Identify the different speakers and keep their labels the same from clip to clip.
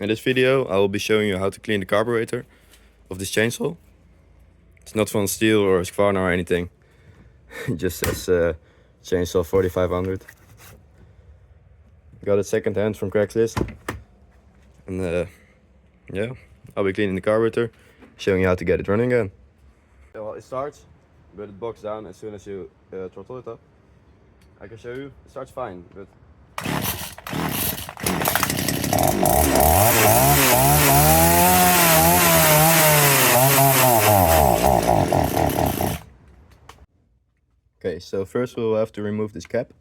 Speaker 1: In this video I will be showing you how to clean the carburetor of this chainsaw. It's not from Stihl or husqvarna or anything. It just says chainsaw 4500. Got it second hand from Craigslist. And yeah, I'll be cleaning the carburetor, showing you how to get it running again. Well, it starts, but it bogs down as soon as you throttle it up. I can show you, it starts fine, but okay, so first we'll have to remove this cap,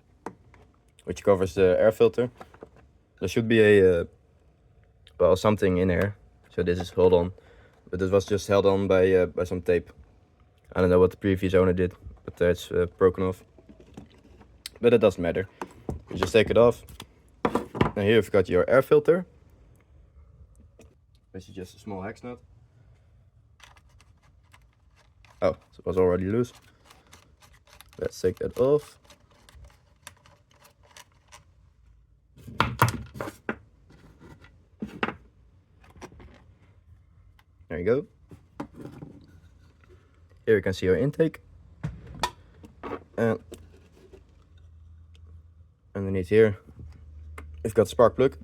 Speaker 1: which covers the air filter. There should be a well, something in here. So this is held on, but it was just held on by some tape. I don't know what the previous owner did, but it's broken off. But it doesn't matter. You just take it off. Now here you've got your air filter, which is just a small hex nut. Oh, so it was already loose. Let's take that off. There you go. Here you can see your intake. And underneath here, we've got spark plug.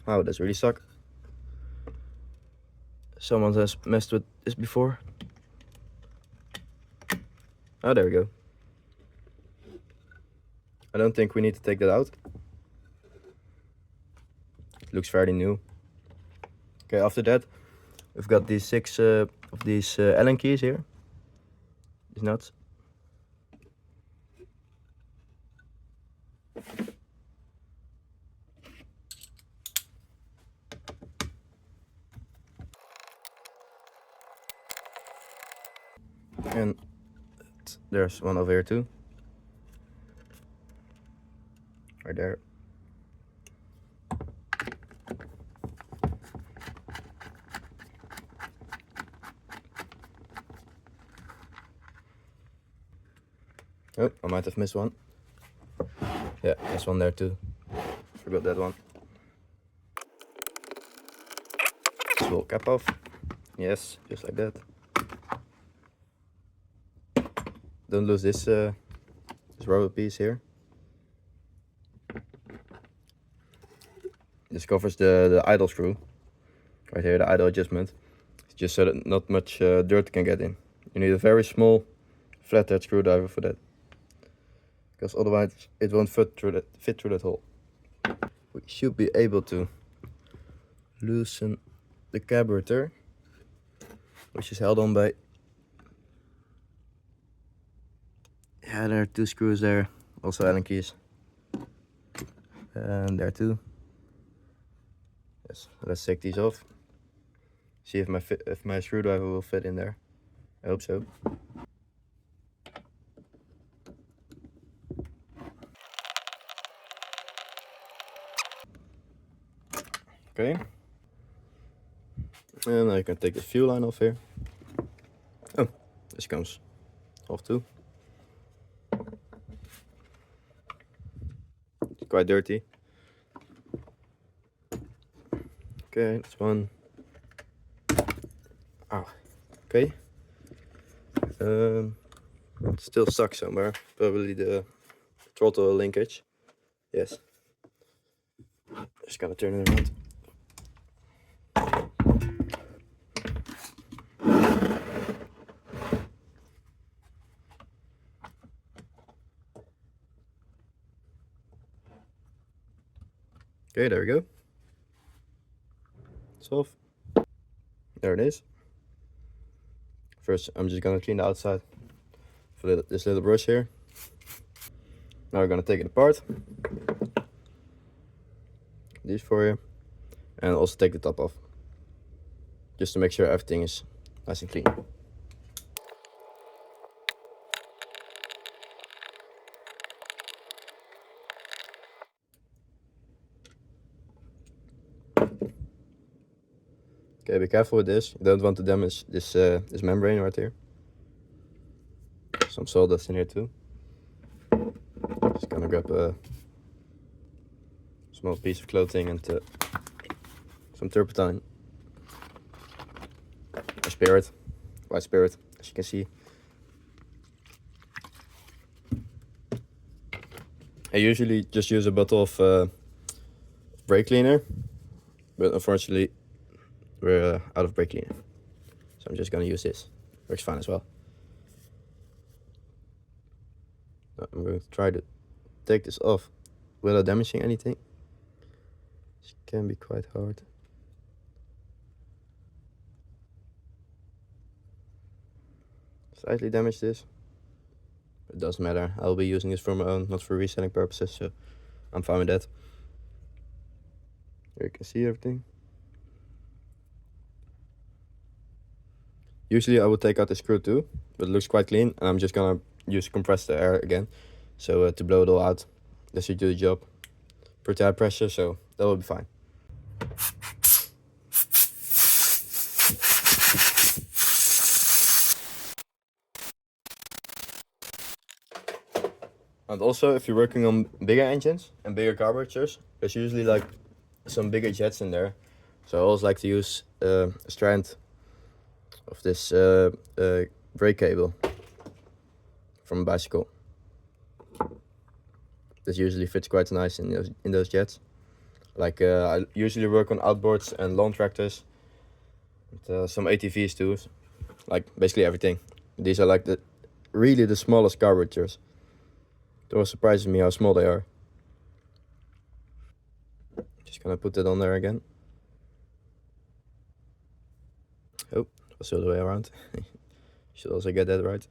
Speaker 1: Oh, that's really suck. Someone has messed with this before. Oh, there we go. I don't think we need to take that out. It looks fairly new. Okay, after that, we've got these 6 of these Allen keys here. These nuts. And there's one over here too. Right there. Oh, I might have missed one. Yeah, there's one there too. Forgot that one. Small cap off. Yes, just like that. Don't lose this rubber piece here. This covers the idle screw. Right here, the idle adjustment. It's just so that not much dirt can get in. You need a very small flathead screwdriver for that, because otherwise it won't fit through that hole. We should be able to loosen the carburetor, which is held on by, yeah, there are 2 screws there, also Allen keys, and there too. Yes, let's take these off. See if my screwdriver will fit in there. I hope so. Okay. And I can take the fuel line off here. Oh, this comes off too. It's quite dirty. Okay, that's one. Oh, okay. It's still stuck somewhere. Probably the throttle linkage. Yes. Just gonna turn it around. Okay, there we go. It's off. There it is. First, I'm just gonna clean the outside for this little brush here. Now we're gonna take it apart. These for you. And also take the top off, just to make sure everything is nice and clean. Okay, be careful with this. You don't want to damage this this membrane right here. Some sawdust in here too. Just gonna grab some small piece of clothing and some turpentine. A spirit, white spirit, as you can see. I usually just use a bottle of brake cleaner, but unfortunately we're out of brake cleaner. So I'm just gonna use this. Works fine as well. I'm going to try to take this off without damaging anything. It can be quite hard. Slightly damage this. It doesn't matter. I'll be using this for my own, not for reselling purposes, so I'm fine with that. Here you can see everything. Usually I would take out the screw too, but it looks quite clean, and I'm just gonna use compressed air again, so to blow it all out. That should do the job. Pretty high pressure, so that will be fine. And also, if you're working on bigger engines and bigger carburetors, there's usually like some bigger jets in there. So I always like to use a strand of this brake cable from a bicycle. This usually fits quite nice in those jets. Like I usually work on outboards and lawn tractors, and, some ATVs too. Like basically everything. These are like really the smallest carburetors. It always surprises me how small they are. Just gonna put that on there again. Oh, was the other way around. Should also get that right.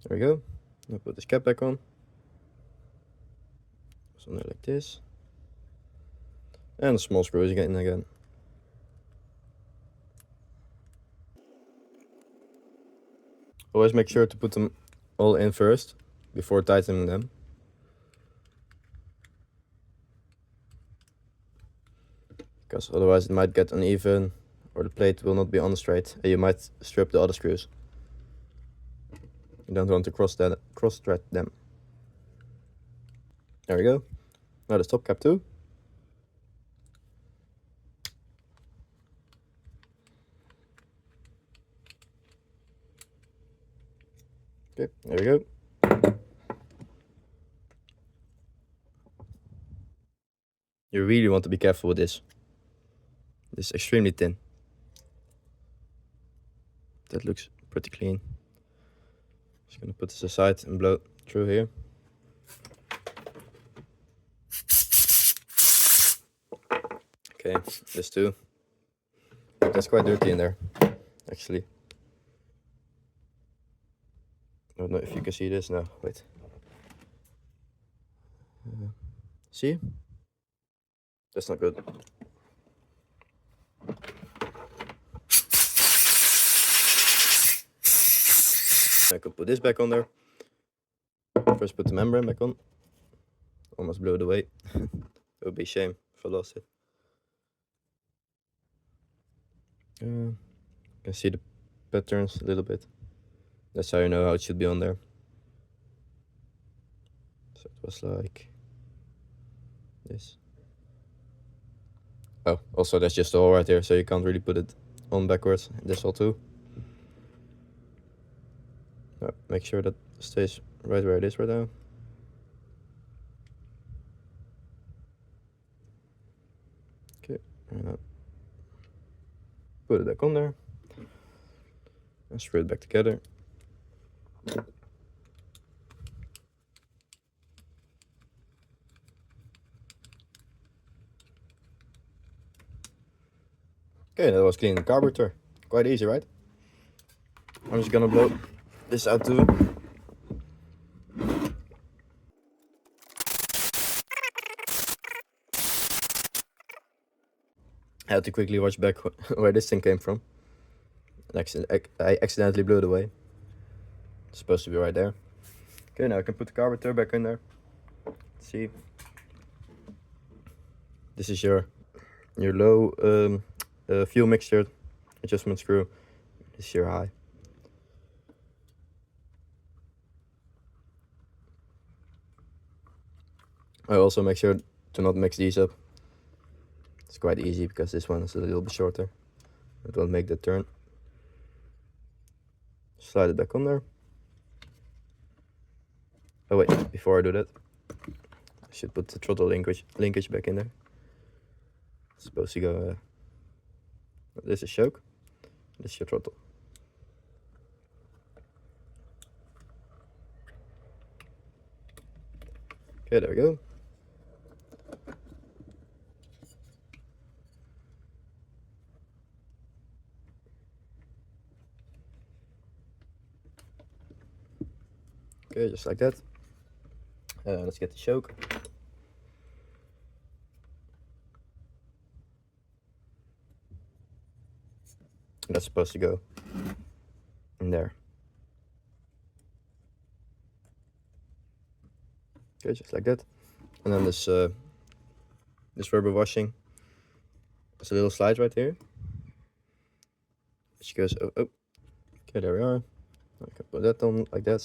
Speaker 1: There we go. Now put this cap back on. It's on there like this. And the small screws again. Always make sure to put them all in first before tightening them. Because otherwise it might get uneven or the plate will not be on straight and you might strip the other screws. You don't want to cross-thread them. There we go. Now the stop cap too. Okay, there we go. You really want to be careful with this. This is extremely thin. That looks pretty clean. Just gonna put this aside and blow through here. Okay, this too. That's quite dirty in there, actually. I don't know if you can see this. No, wait. See? That's not good. I could put this back on there. First put the membrane back on. Almost blew it away. It would be a shame if I lost it. You can see the patterns a little bit. That's how you know how it should be on there. So it was like this. Oh, also there's just a hole right there, so you can't really put it on backwards. This hole too. Make sure that stays right where it is right now. Okay, and put it back on there. And screw it back together. Okay, that was cleaning the carburetor. Quite easy, right? I'm just gonna blow this out too. I had to quickly watch back where this thing came from. I accidentally blew it away. It's supposed to be right there. Okay, now I can put the carburetor back in there. Let's see. This is your low fuel mixture adjustment screw. This is your high. I also make sure to not mix these up. It's quite easy because this one is a little bit shorter. It won't make the turn. Slide it back on there. Oh wait, before I do that, I should put the throttle linkage back in there. It's supposed to go, this is choke, this is your throttle. Okay, there we go. Okay, just like that. Let's get the choke. That's supposed to go in there. Okay, just like that. And then this rubber washing. There's a little slide right here. Which goes, oh, oh. Okay, there we are. I can put that on like that.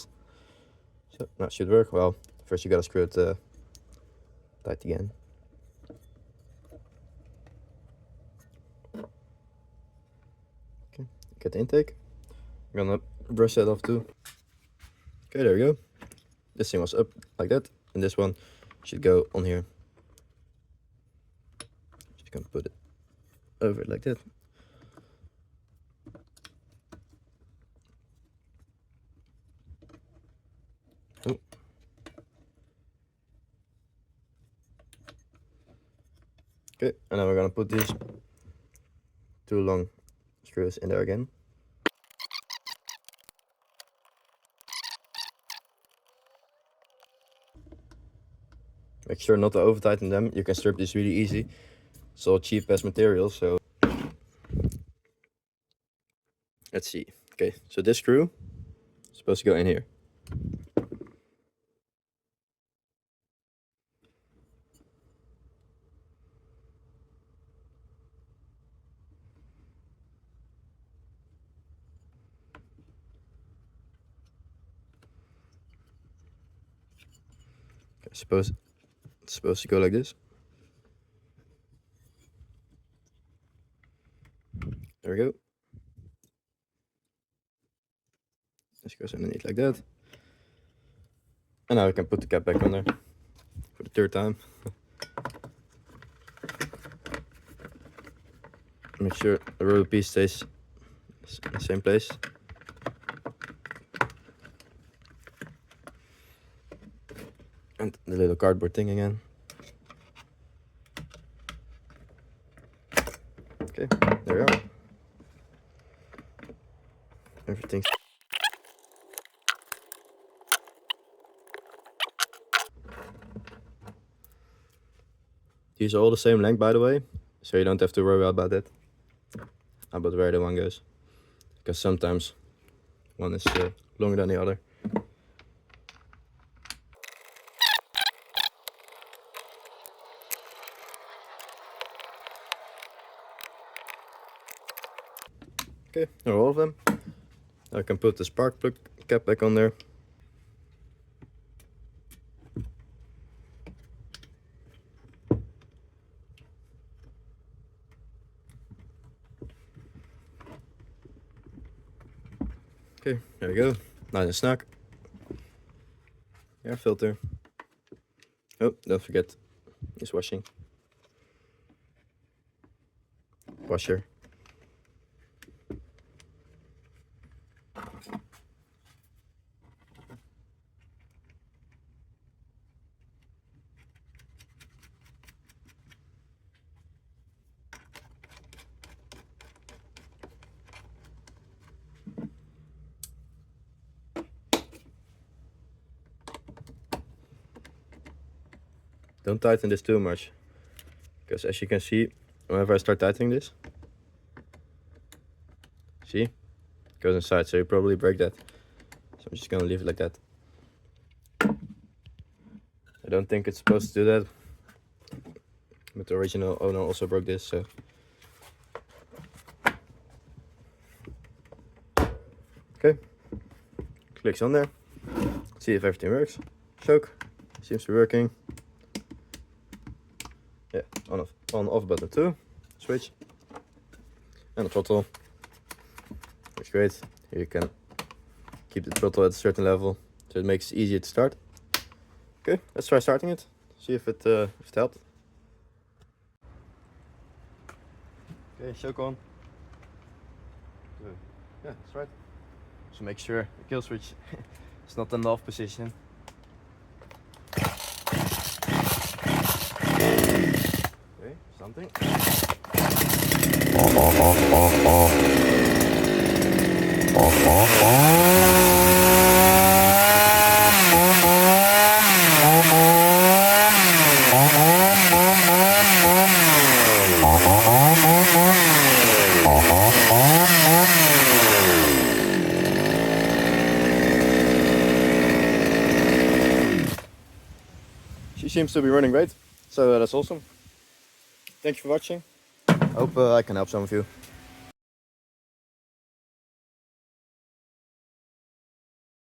Speaker 1: So that should work. Well, first you gotta screw it tight again. Okay, get the intake. I'm gonna brush that off too. Okay, there we go. This thing was up like that, and this one should go on here. Just gonna put it over it like that. Oh. Okay, and then we're gonna put these 2 long screws in there again. Make sure not to over tighten them. You can strip this really easy. It's all cheap as material, so let's see. Okay, so this screw is supposed to go in here. Okay, it's supposed to go like this. There we go. This goes underneath like that. And now we can put the cap back on there for the 3rd time. Make sure the rubber piece stays in the same place. And the little cardboard thing again. Okay, there we are. Everything's... These are all the same length, by the way, so you don't have to worry about that. About where the one goes. Because sometimes one is longer than the other. Okay, there are all of them. I can put the spark plug cap back on there. Okay, there we go. Nice and snug. Air filter. Oh, don't forget this washing. Washer. Don't tighten this too much, because as you can see, whenever I start tightening this, see, it goes inside, so you probably break that. So I'm just gonna leave it like that. I don't think it's supposed to do that, but the original owner also broke this, so. Okay, clicks on there, see if everything works. Choke, seems to be working. Yeah, on off button 2, switch, and the throttle, which is great. Here you can keep the throttle at a certain level, so it makes it easier to start. Okay, let's try starting it, see if it helped. Okay, choke on. So, yeah, that's right. So make sure the kill switch is not in the off position. Okay, something. She seems to be running great, so that's awesome. Thank you for watching. I hope I can help some of you.